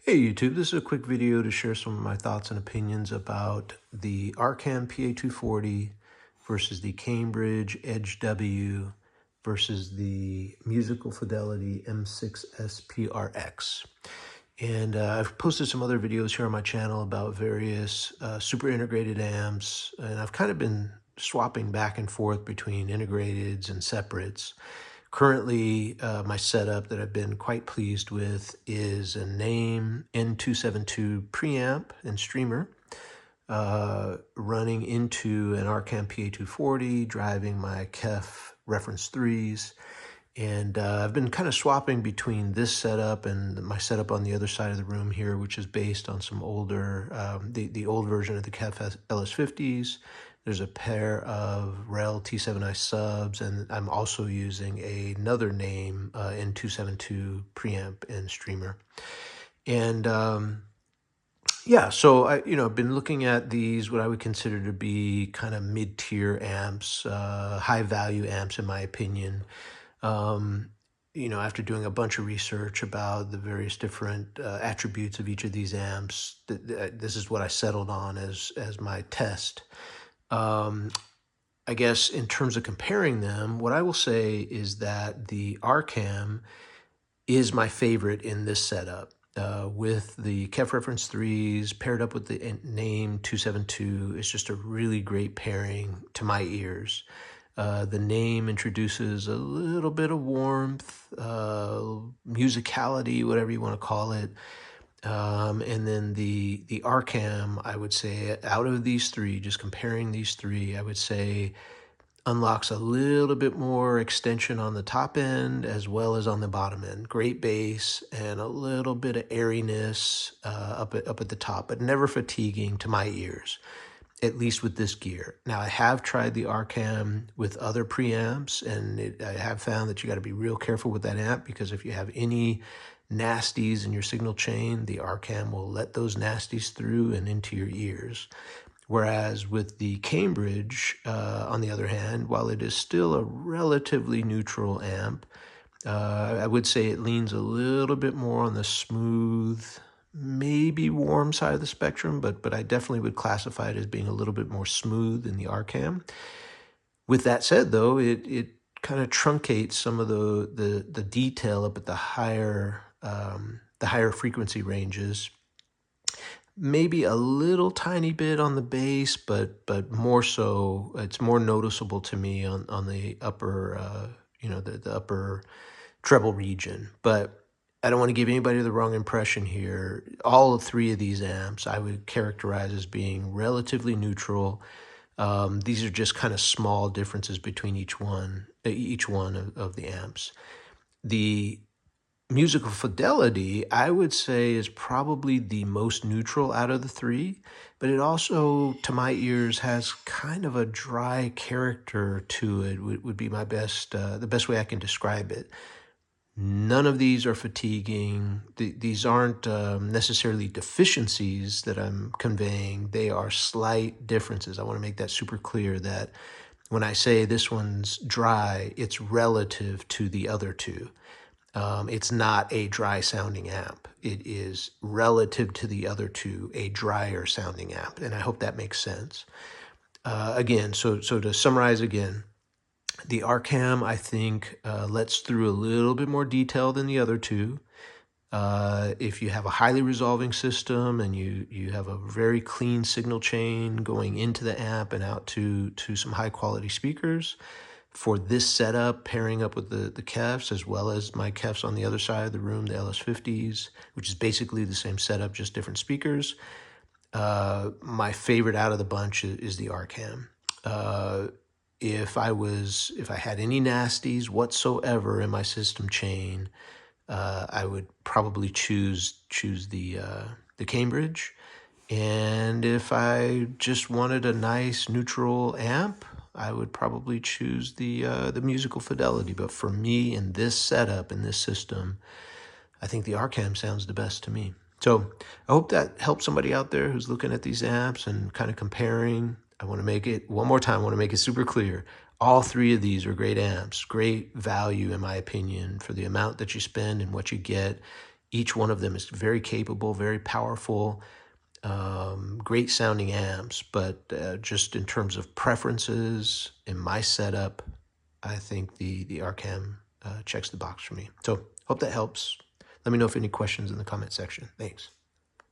Hey YouTube, this is a quick video to share some of my thoughts and opinions about the Arcam PA240 versus the Cambridge Edge W versus the Musical Fidelity M6s PRX. And I've posted some other videos here on my channel about various super integrated amps, and I've kind of been swapping back and forth between integrateds and separates. Currently, my setup that I've been quite pleased with is a Name N272 preamp and streamer running into an Arcam PA240, driving my KEF reference 3s. And I've been kind of swapping between this setup and my setup on the other side of the room here, which is based on some older, the old version of the KEF LS50s. There's a pair of REL T7i subs, and I'm also using another Name N272 preamp and streamer. And yeah, so I've been looking at these, what I would consider to be kind of mid-tier amps, high-value amps in my opinion. After doing a bunch of research about the various different attributes of each of these amps, this is what I settled on as my test. I guess in terms of comparing them, what I will say is that the Arcam is my favorite in this setup. With the KEF reference 3s paired up with the Name 272, it's just a really great pairing to my ears. The Name introduces a little bit of warmth, musicality, whatever you want to call it. And then the Arcam, I would say, out of these three, just comparing these three, I would say unlocks a little bit more extension on the top end as well as on the bottom end. Great bass and a little bit of airiness up at the top, but never fatiguing to my ears, at least with this gear. Now, I have tried the Arcam with other preamps, and I have found that you got to be real careful with that amp, because if you have any nasties in your signal chain, the Arcam will let those nasties through and into your ears. Whereas with the Cambridge, on the other hand, while it is still a relatively neutral amp, I would say it leans a little bit more on the smooth, maybe warm side of the spectrum, but I definitely would classify it as being a little bit more smooth than the Arcam. With that said, though, it kind of truncates some of the detail up at the higher frequency ranges. Maybe a little tiny bit on the bass, but more so, it's more noticeable to me on the upper, the upper treble region. But I don't want to give anybody the wrong impression here. All three of these amps I would characterize as being relatively neutral. These are just kind of small differences between each one of the amps. The Musical Fidelity, I would say, is probably the most neutral out of the three, but it also, to my ears, has kind of a dry character to it, would be my best, the best way I can describe it. None of these are fatiguing. These aren't necessarily deficiencies that I'm conveying. They are slight differences. I want to make that super clear, that when I say this one's dry, it's relative to the other two. It's not a dry sounding amp. It is relative to the other two, a drier sounding amp. And I hope that makes sense. Again, so to summarize again, the Arcam, I think, lets through a little bit more detail than the other two. If you have a highly resolving system and you have a very clean signal chain going into the amp and out to some high quality speakers, for this setup, pairing up with the KEFs, as well as my KEFs on the other side of the room, the LS50s, which is basically the same setup, just different speakers, my favorite out of the bunch is the Arcam. If I had any nasties whatsoever in my system chain, I would probably choose the Cambridge. And if I just wanted a nice neutral amp, I would probably choose the Musical Fidelity. But for me, in this setup, in this system, I think the Arcam sounds the best to me. So I hope that helps somebody out there who's looking at these amps and kind of comparing. I want to make it, one more time, I want to make it super clear. All three of these are great amps, great value, in my opinion, for the amount that you spend and what you get. Each one of them is very capable, very powerful, great sounding amps, but just in terms of preferences in my setup, I think the Arcam checks the box for me. So hope that helps. Let me know if any questions in the comment section. Thanks.